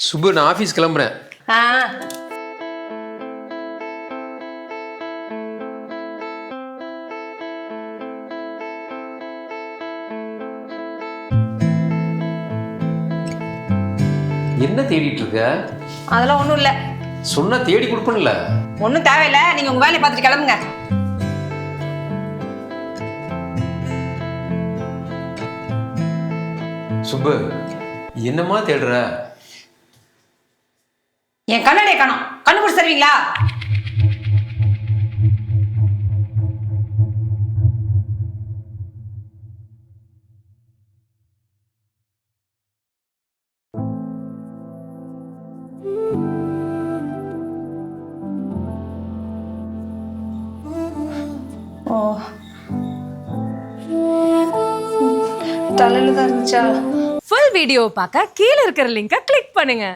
சுப்பு நான் ஆஃபீஸ் கிளம்புறேன். ஆ என்ன தேடிட்டு இருக்க? அதெல்லாம் ஒன்றும் இல்லை. சொன்னா தேடி கொடுப்பேன்ல. ஒன்றும் தேவையில்லை, நீங்கள் உங்கள் வேலையை பார்த்துட்டு கிளம்புங்க. சுப்பு என்னம்மா தேடுற? என் கண்ணாடியை காணோம், கண்டுபிடிச்சு தருவீங்களா? ஓ, தலையில தான் இருந்துச்சா? ஃபுல் வீடியோ பார்க்க கீழ இருக்கிற லிங்கை கிளிக் பண்ணுங்க.